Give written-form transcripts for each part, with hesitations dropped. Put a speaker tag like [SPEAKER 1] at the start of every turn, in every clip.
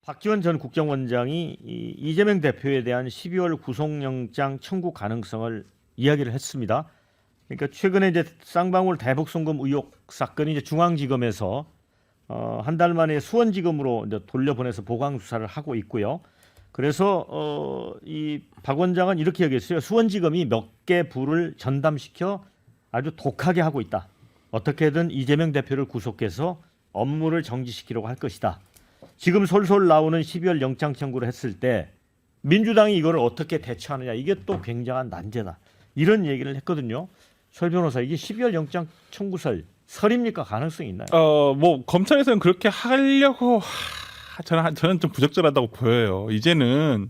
[SPEAKER 1] 박지원 전 국정원장이 이재명 대표에 대한 12월 구속영장 청구 가능성을 이야기를 했습니다. 그러니까 최근에 이제 쌍방울 대북 송금 의혹 사건이 이제 중앙지검에서 한 달 만에 수원지검으로 이제 돌려보내서 보강 수사를 하고 있고요. 그래서 이 박 원장은 이렇게 얘기했어요. 수원지검이 몇 개 부를 전담시켜 아주 독하게 하고 있다. 어떻게든 이재명 대표를 구속해서 업무를 정지시키려고 할 것이다. 지금 솔솔 나오는 12월 영장 청구를 했을 때 민주당이 이걸 어떻게 대처하느냐, 이게 또 굉장한 난제다. 이런 얘기를 했거든요. 설 변호사, 이게 12월 영장 청구설 설입니까? 가능성이 있나요?
[SPEAKER 2] 뭐 검찰에서는 그렇게 하려고 저는 좀 부적절하다고 보여요. 이제는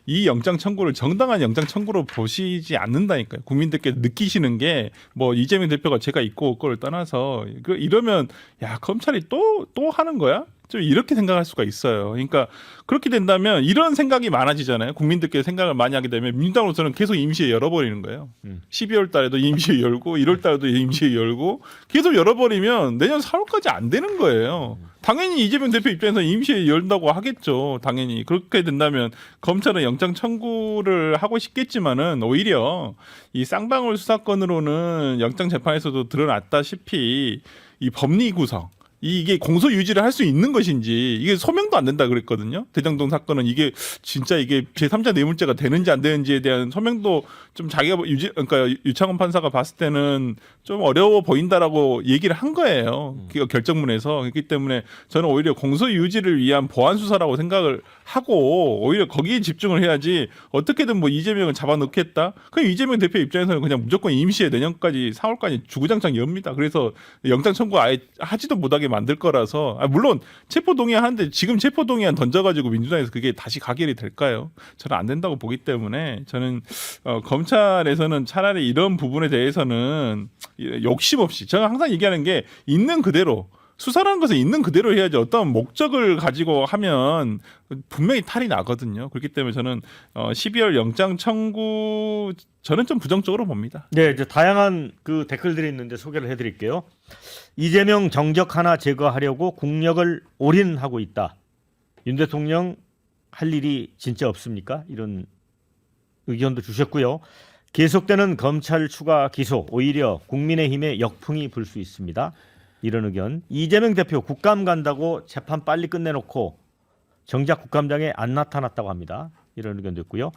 [SPEAKER 2] 이 영장 청구를 정당한 영장 청구로 보시지 않는다니까요. 국민들께 느끼시는 게 뭐 이재명 대표가 제가 있고 없고를 떠나서 이러면 야, 검찰이 또 하는 거야? 좀 이렇게 생각할 수가 있어요. 그러니까 그렇게 된다면 이런 생각이 많아지잖아요. 국민들께 생각을 많이 하게 되면 민주당으로서는 계속 임시회 열어버리는 거예요. 12월 달에도 임시회 열고 1월 달에도 임시회 열고 계속 열어버리면 내년 4월까지 안 되는 거예요. 당연히 이재명 대표 입장에서 임시회 열다고 하겠죠. 당연히 그렇게 된다면 검찰은 영장 청구를 하고 싶겠지만은 오히려 이 쌍방울 수사건으로는 영장 재판에서도 드러났다시피 이 법리 구성, 이게 공소 유지를 할 수 있는 것인지 이게 소명도 안 된다 그랬거든요. 대장동 사건은 이게 진짜 이게 제3자 뇌물죄가 되는지 안 되는지에 대한 소명도 좀 자기가 그러니까 유창훈 판사가 봤을 때는 좀 어려워 보인다라고 얘기를 한 거예요. 그 결정문에서. 그렇기 때문에 저는 오히려 공소 유지를 위한 보안 수사라고 생각을 하고 오히려 거기에 집중을 해야지 어떻게든 뭐 이재명을 잡아넣겠다. 그럼 이재명 대표 입장에서는 그냥 무조건 임시에 내년까지 4월까지 주구장창 엽니다. 그래서 영장 청구 아예 하지도 못하게 만들 거라서 물론 체포동의안 하는데 지금 체포동의안 던져가지고 민주당에서 그게 다시 가결이 될까요? 저는 안 된다고 보기 때문에 저는 검찰에서는 차라리 이런 부분에 대해서는 욕심 없이 제가 항상 얘기하는 게 있는 그대로 수사라는 것은 있는 그대로 해야지 어떤 목적을 가지고 하면 분명히 탈이 나거든요. 그렇기 때문에 저는 12월 영장 청구 저는 좀 부정적으로 봅니다.
[SPEAKER 1] 네, 이제 다양한 그 댓글들이 있는데 소개를 해드릴게요. 이재명 정적 하나 제거하려고 국력을 올인하고 있다. 윤 대통령 할 일이 진짜 없습니까? 이런 의견도 주셨고요. 계속되는 검찰 추가 기소 오히려 국민의힘에 역풍이 불 수 있습니다. 이런 의견. 이재명 대표 국감 간다고 재판 빨리 끝내놓고 정작 국감장에 안 나타났다고 합니다. 이런 의견도 있고요.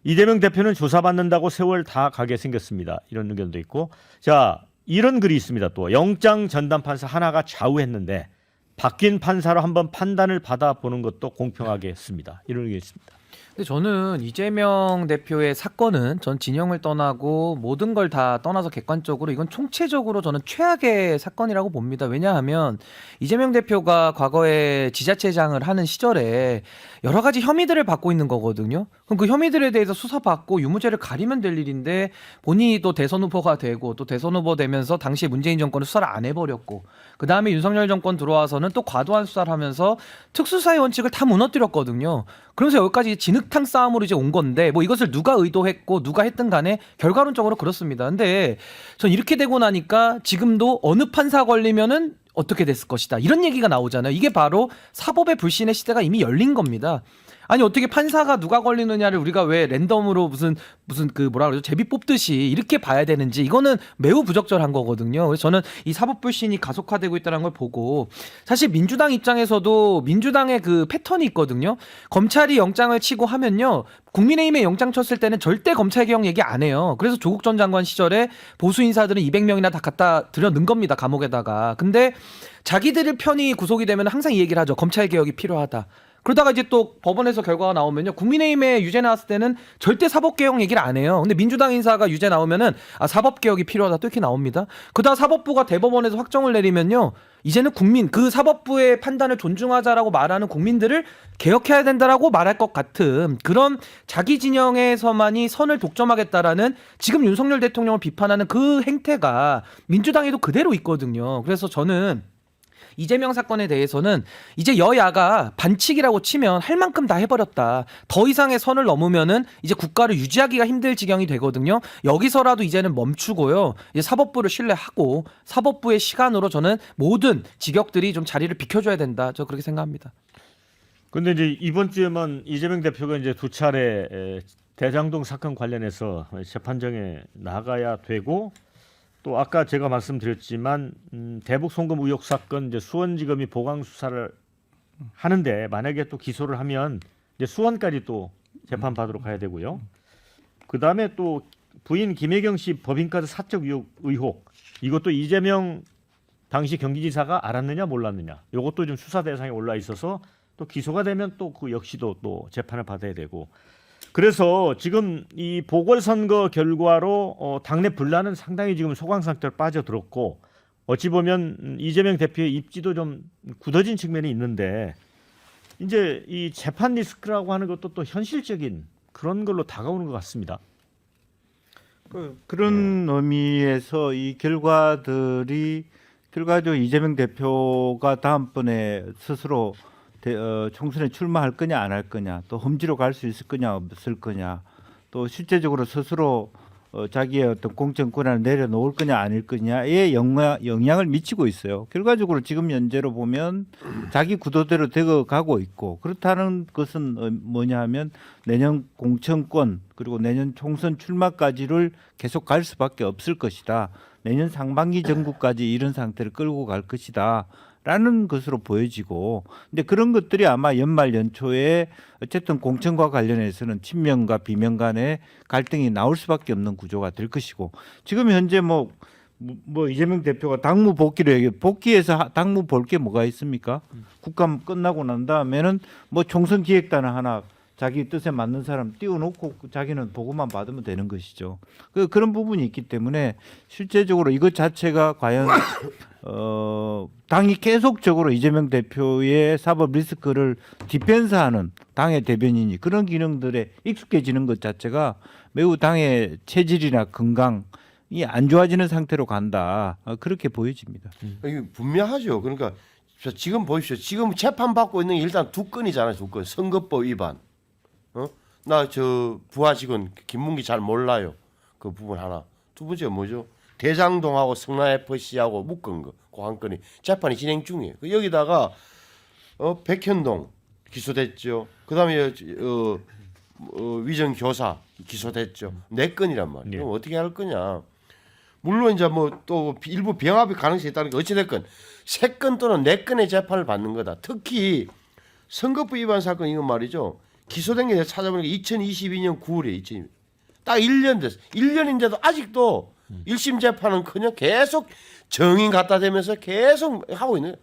[SPEAKER 1] 이재명 대표는 조사받는다고 세월 다 가게 생겼습니다. 이런 의견도 있고. 자, 이런 글이 있습니다. 또 영장 전담 판사 하나가 좌우했는데 바뀐 판사로 한번 판단을 받아보는 것도 공평하게 했습니다. 이런 의견이 있습니다.
[SPEAKER 3] 근데 저는 이재명 대표의 사건은 전 진영을 떠나고 모든 걸 다 떠나서 객관적으로 이건 총체적으로 저는 최악의 사건이라고 봅니다. 왜냐하면 이재명 대표가 과거에 지자체장을 하는 시절에 여러 가지 혐의들을 받고 있는 거거든요. 그럼 그 혐의들에 대해서 수사받고 유무죄를 가리면 될 일인데 본인이 또 대선 후보가 되고 또 대선 후보 되면서 당시에 문재인 정권은 수사를 안 해버렸고 그 다음에 윤석열 정권 들어와서는 또 과도한 수사를 하면서 특수사의 원칙을 다 무너뜨렸거든요. 그러면서 여기까지 진흙탕 싸움으로 이제 온 건데 뭐 이것을 누가 의도했고 누가 했든 간에 결과론적으로 그렇습니다. 근데 전 이렇게 되고 나니까 지금도 어느 판사 걸리면은 어떻게 됐을 것이다 이런 얘기가 나오잖아요. 이게 바로 사법의 불신의 시대가 이미 열린 겁니다. 아니 어떻게 판사가 누가 걸리느냐를 우리가 왜 랜덤으로 무슨 그 뭐라 그러죠 제비 뽑듯이 이렇게 봐야 되는지 이거는 매우 부적절한 거거든요. 그래서 저는 이 사법 불신이 가속화되고 있다는 걸 보고 사실 민주당 입장에서도 민주당의 그 패턴이 있거든요. 검찰이 영장을 치고 하면요 국민의힘에 영장 쳤을 때는 절대 검찰개혁 얘기 안 해요. 그래서 조국 전 장관 시절에 보수 인사들은 200명이나 다 갖다 들여넣은 겁니다. 감옥에다가. 근데 자기들을 편이 구속이 되면 항상 이 얘기를 하죠. 검찰개혁이 필요하다. 그러다가 이제 또 법원에서 결과가 나오면요. 국민의힘에 유죄 나왔을 때는 절대 사법개혁 얘기를 안 해요. 근데 민주당 인사가 유죄 나오면은 사법개혁이 필요하다 또 이렇게 나옵니다. 그러다 사법부가 대법원에서 확정을 내리면요. 이제는 국민, 그 사법부의 판단을 존중하자라고 말하는 국민들을 개혁해야 된다라고 말할 것 같은 그런 자기 진영에서만이 선을 독점하겠다라는 지금 윤석열 대통령을 비판하는 그 행태가 민주당에도 그대로 있거든요. 그래서 저는 이재명 사건에 대해서는 이제 여야가 반칙이라고 치면 할 만큼 다 해버렸다. 더 이상의 선을 넘으면은 이제 국가를 유지하기가 힘들 지경이 되거든요. 여기서라도 이제는 멈추고요. 이제 사법부를 신뢰하고 사법부의 시간으로 저는 모든 직역들이 좀 자리를 비켜줘야 된다. 저 그렇게 생각합니다.
[SPEAKER 1] 근데 이제 이번 주에만 이재명 대표가 이제 두 차례 대장동 사건 관련해서 재판정에 나가야 되고 또 아까 제가 말씀드렸지만 대북 송금 의혹 사건 이제 수원지검이 보강 수사를 하는데 만약에 또 기소를 하면 이제 수원까지 또 재판 받으러 가야 되고요. 그 다음에 또 부인 김혜경 씨 법인카드 사적 의혹 이것도 이재명 당시 경기지사가 알았느냐 몰랐느냐 이것도 좀 수사 대상에 올라 있어서 또 기소가 되면 또 그 역시도 또 재판을 받아야 되고 그래서 지금 이 보궐선거 결과로 당내 분란은 상당히 지금 소강 상태로 빠져들었고 어찌 보면 이재명 대표의 입지도 좀 굳어진 측면이 있는데 이제 이 재판 리스크라고 하는 것도 또 현실적인 그런 걸로 다가오는 것 같습니다.
[SPEAKER 4] 그런 의미에서 이 결과적으로 이재명 대표가 다음번에 스스로 총선에 출마할 거냐 안 할 거냐 또 험지로 갈 수 있을 거냐 없을 거냐 또 실제적으로 스스로 자기의 어떤 공천권을 내려놓을 거냐 아닐 거냐에 영향을 미치고 있어요. 결과적으로 지금 현재로 보면 자기 구도대로 되어 가고 있고 그렇다는 것은 뭐냐 하면 내년 공천권 그리고 내년 총선 출마까지를 계속 갈 수밖에 없을 것이다. 내년 상반기 정국까지 이런 상태를 끌고 갈 것이다. 라는 것으로 보여지고 근데 그런 것들이 아마 연말 연초에 어쨌든 공천과 관련해서는 친명과 비명 간의 갈등이 나올 수밖에 없는 구조가 될 것이고 지금 현재 뭐 이재명 대표가 당무 복귀를 얘기해 복귀해서 당무 볼 게 뭐가 있습니까? 국감 끝나고 난 다음에는 뭐 총선 기획단을 하나 자기 뜻에 맞는 사람 띄워놓고 자기는 보고만 받으면 되는 것이죠. 그런 부분이 있기 때문에 실제적으로 이것 자체가 과연 당이 계속적으로 이재명 대표의 사법 리스크를 디펜스하는 당의 대변인이 그런 기능들에 익숙해지는 것 자체가 매우 당의 체질이나 건강이 안 좋아지는 상태로 간다. 그렇게 보여집니다.
[SPEAKER 5] 이게 분명하죠. 그러니까 지금 보십시오. 지금 재판 받고 있는 게 일단 두 건이잖아요. 두 건. 선거법 위반. 나 저 부하 직원 김문기 잘 몰라요. 그 부분 하나. 두 번째가 뭐죠? 대장동하고 성남 FC하고 묶은 거. 그 한 건이 재판이 진행 중이에요. 여기다가 백현동 기소됐죠. 그다음에 위정 교사 기소됐죠. 네 건이란 말이에요.
[SPEAKER 1] 네.
[SPEAKER 5] 그럼 어떻게 할 거냐? 물론 이제 뭐 또 일부 병합의 가능성이 있다는 게 어찌됐건 세 건 또는 네 건의 재판을 받는 거다. 특히 선거법 위반 사건 이건 말이죠. 기소된 게 찾아보니까 2022년 9월에 딱 1년 됐어. 1년인데도 아직도 1심 재판은커녕 계속 정인 갖다 대면서 계속 하고 있는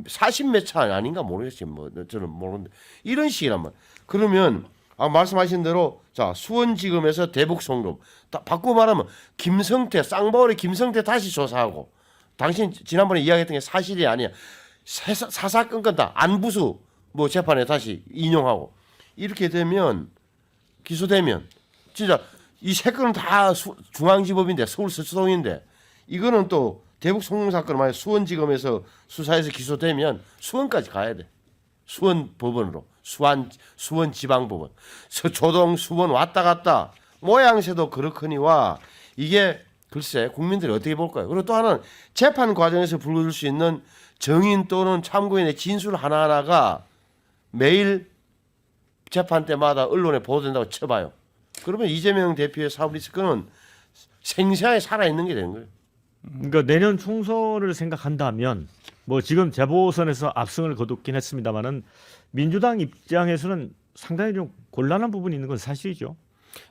[SPEAKER 5] 40몇 차 아닌가 모르겠어요. 뭐 저는 모르는데 이런 식이란 말. 그러면 말씀하신 대로 자 수원지검에서 대북 송금 바꾸고 말하면 김성태 쌍방울의 김성태 다시 조사하고 당신 지난번에 이야기했던 게 사실이 아니야. 사사건 다 안부수 뭐 재판에 다시 인용하고 이렇게 되면 기소되면 진짜 이 세 건은 다 중앙지법인데 서울서초동인데 이거는 또 대북 송금 사건을 만약 수원지검에서 수사해서 기소되면 수원까지 가야 돼. 수원 법원으로 수원 지방법원 서초동 수원 왔다 갔다 모양새도 그렇거니와 이게 글쎄 국민들이 어떻게 볼까요? 그리고 또 하나는 재판 과정에서 불러줄 수 있는 정인 또는 참고인의 진술 하나하나가 매일 재판 때마다 언론에 보도된다고 쳐봐요. 그러면 이재명 대표의 사법 리스크는 생생하게 살아있는 게 되는 거예요.
[SPEAKER 1] 그러니까 내년 총선을 생각한다면 뭐 지금 재보선에서 압승을 거뒀긴 했습니다만은 민주당 입장에서는 상당히 좀 곤란한 부분이 있는 건 사실이죠.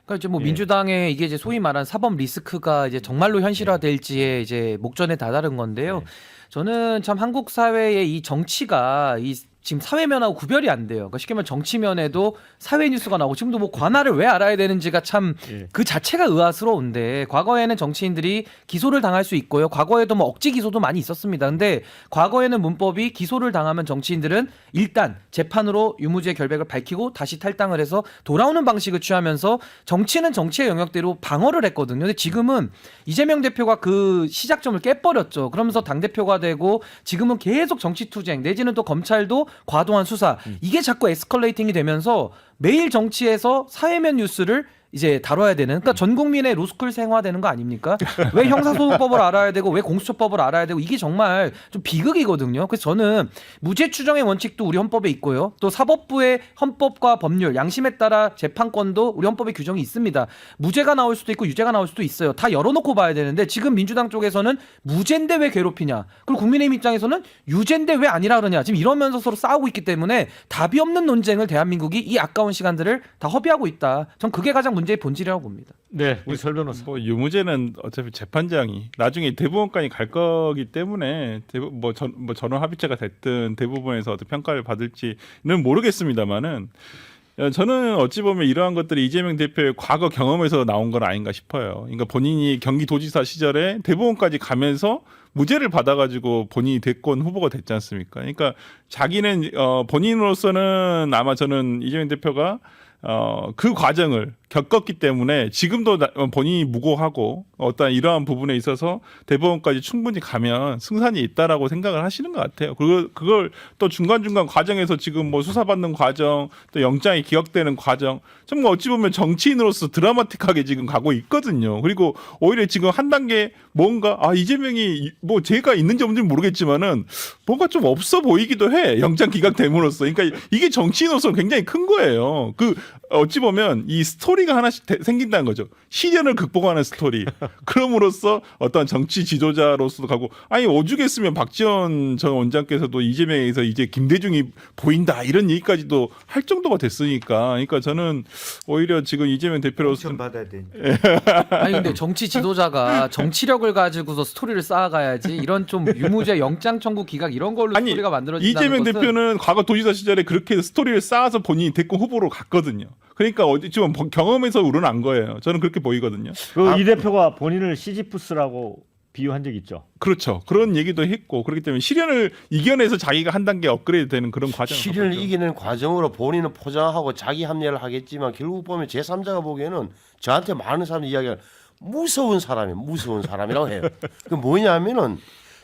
[SPEAKER 3] 그러니까 이제 뭐
[SPEAKER 1] 예.
[SPEAKER 3] 민주당의 이게 이제 소위 말한 사법 리스크가 이제 정말로 현실화될지에 이제 목전에 다다른 건데요. 저는 참 한국 사회의 이 정치가 이 지금 사회면하고 구별이 안 돼요. 그러니까 쉽게 말하면 정치면에도 사회 뉴스가 나오고 지금도 뭐 관할을 왜 알아야 되는지가 참 그 자체가 의아스러운데 과거에는 정치인들이 기소를 당할 수 있고요. 과거에도 뭐 억지 기소도 많이 있었습니다. 근데 과거에는 문법이 기소를 당하면 정치인들은 일단 재판으로 유무죄 결백을 밝히고 다시 탈당을 해서 돌아오는 방식을 취하면서 정치는 정치의 영역대로 방어를 했거든요. 근데 지금은 이재명 대표가 그 시작점을 깨버렸죠. 그러면서 당대표가 되고 지금은 계속 정치투쟁 내지는 또 검찰도 과도한 수사 이게 자꾸 에스컬레이팅이 되면서 매일 정치에서 사회면 뉴스를 이제 다뤄야 되는, 그러니까 전 국민의 로스쿨 생화되는 거 아닙니까? 왜 형사소송법을 알아야 되고 왜 공수처법을 알아야 되고, 이게 정말 좀 비극이거든요. 그래서 저는 무죄 추정의 원칙도 우리 헌법에 있고요. 또 사법부의 헌법과 법률, 양심에 따라 재판권도 우리 헌법에 규정이 있습니다. 무죄가 나올 수도 있고 유죄가 나올 수도 있어요. 다 열어놓고 봐야 되는데 지금 민주당 쪽에서는 무죄인데 왜 괴롭히냐, 그리고 국민의힘 입장에서는 유죄인데 왜 아니라 그러냐, 지금 이러면서 서로 싸우고 있기 때문에 답이 없는 논쟁을 대한민국이 이 아까운 시간들을 다 허비하고 있다. 전 그게 가장 문제의 본질이라고 봅니다.
[SPEAKER 1] 네, 우리 설 변호사.
[SPEAKER 2] 뭐 유무죄는 어차피 재판장이 나중에 대법원까지 갈 거기 때문에 전원 합의체가 됐든 대법원에서 어떤 평가를 받을지는 모르겠습니다만은, 저는 어찌 보면 이러한 것들이 이재명 대표의 과거 경험에서 나온 건 아닌가 싶어요. 그러니까 본인이 경기도지사 시절에 대법원까지 가면서 무죄를 받아가지고 본인이 대권 후보가 됐지 않습니까? 그러니까 자기는 본인으로서는 아마 저는 이재명 대표가 그 과정을 겪었기 때문에 지금도 본인이 무고하고 어떤 이러한 부분에 있어서 대법원까지 충분히 가면 승산이 있다라고 생각을 하시는 것 같아요. 그걸 또 중간중간 과정에서 지금 뭐 수사받는 과정, 또 영장이 기각되는 과정, 정말 어찌 보면 정치인으로서 드라마틱하게 지금 가고 있거든요. 그리고 오히려 지금 한 단계 뭔가 이재명이 뭐 죄가 있는지 없는지 모르겠지만은 뭔가 좀 없어 보이기도 해. 영장 기각됨으로써. 그러니까 이게 정치인으로서 굉장히 큰 거예요. 어찌 보면 이 스토리가 하나씩 생긴다는 거죠. 시련을 극복하는 스토리. 그럼으로써 어떤 정치 지도자로서도 가고, 아니 오죽했으면 박지원 전 원장께서도 이재명에서 이제 김대중이 보인다 이런 얘기까지도 할 정도가 됐으니까. 그러니까 저는 오히려 지금 이재명 대표로서
[SPEAKER 4] 받아야 되니까.
[SPEAKER 3] 아니 근데 정치 지도자가 정치력을 가지고서 스토리를 쌓아가야지, 이런 좀 유무죄 영장 청구 기각 이런 걸로
[SPEAKER 2] 아니,
[SPEAKER 3] 스토리가 만들어진다는
[SPEAKER 2] 이재명
[SPEAKER 3] 것은,
[SPEAKER 2] 대표는 과거 도지사 시절에 그렇게 스토리를 쌓아서 본인이 대권 후보로 갔거든요. 그러니까 지금 경험에서 우러난 거예요. 저는 그렇게 보이거든요.
[SPEAKER 1] 이 대표가 본인을 시지프스라고 비유한 적 있죠.
[SPEAKER 2] 그렇죠. 그런 얘기도 했고, 그렇기 때문에 시련을 이겨내서 자기가 한 단계 업그레이드 되는 그런 과정을
[SPEAKER 5] 시련을
[SPEAKER 2] 겪었죠.
[SPEAKER 5] 이기는 과정으로 본인은 포장하고 자기 합리화를 하겠지만 결국 보면 제3자가 보기에는 저한테 많은 사람들이 이야기하는 무서운 사람이라고 해요. 그 뭐냐면은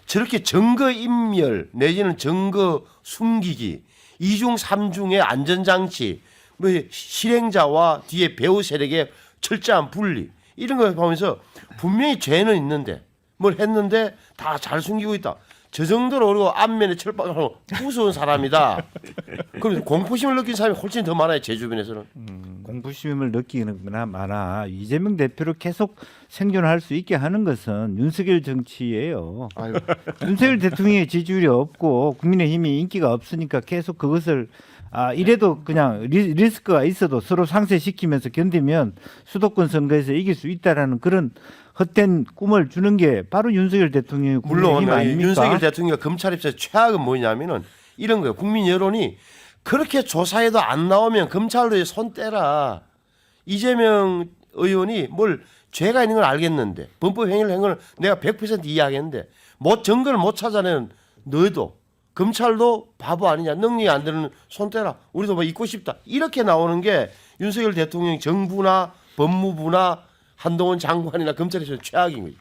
[SPEAKER 5] 저렇게 증거 인멸 내지는 증거 숨기기, 이중 삼중의 안전장치, 뭐 실행자와 뒤에 배후 세력의 철저한 분리, 이런 걸 보면서 분명히 죄는 있는데 뭘 했는데 다 잘 숨기고 있다. 저 정도로 그리고 앞면에 철박하고 무서운 사람이다. 그럼 공포심을 느낀 사람이 훨씬 더 많아요. 제 주변에서는.
[SPEAKER 4] 공포심을 느끼는 거나 많아. 이재명 대표를 계속 생존할 수 있게 하는 것은 윤석열 정치예요.
[SPEAKER 5] 아유.
[SPEAKER 4] 윤석열 대통령의 지지율이 없고 국민의힘이 인기가 없으니까 계속 그것을 이래도 그냥 리스크가 있어도 서로 상쇄시키면서 견디면 수도권 선거에서 이길 수 있다라는 그런 헛된 꿈을 주는 게 바로 윤석열 대통령의
[SPEAKER 5] 물론
[SPEAKER 4] 국민의힘 아닙니까?
[SPEAKER 5] 윤석열 대통령 검찰 입장에서 최악은 뭐냐면은 이런 거예요. 국민 여론이 그렇게 조사해도 안 나오면 검찰로 손 떼라. 이재명 의원이 뭘 죄가 있는 걸 알겠는데, 범법 행위를 한 걸 내가 100% 이해하겠는데 증거를 못 찾아내는 너도, 검찰도 바보 아니냐, 능력이 안 되는 손 떼라, 우리도 뭐 잊고 싶다, 이렇게 나오는 게 윤석열 대통령 정부나 법무부나 한동훈 장관이나 검찰에서 최악인 거죠.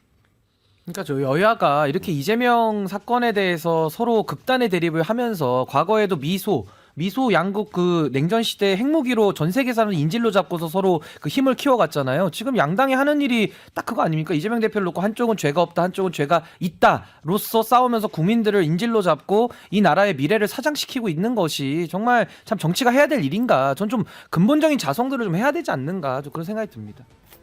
[SPEAKER 3] 그러니까 저 여야가 이렇게 이재명 사건에 대해서 서로 극단의 대립을 하면서, 과거에도 미소 양국 그 냉전 시대 핵무기로 전 세계 사람을 인질로 잡고서 서로 그 힘을 키워갔잖아요. 지금 양당이 하는 일이 딱 그거 아닙니까? 이재명 대표를 놓고 한쪽은 죄가 없다, 한쪽은 죄가 있다로서 싸우면서 국민들을 인질로 잡고 이 나라의 미래를 사장시키고 있는 것이 정말 참 정치가 해야 될 일인가? 전 좀 근본적인 자성들을 좀 해야 되지 않는가? 좀 그런 생각이 듭니다.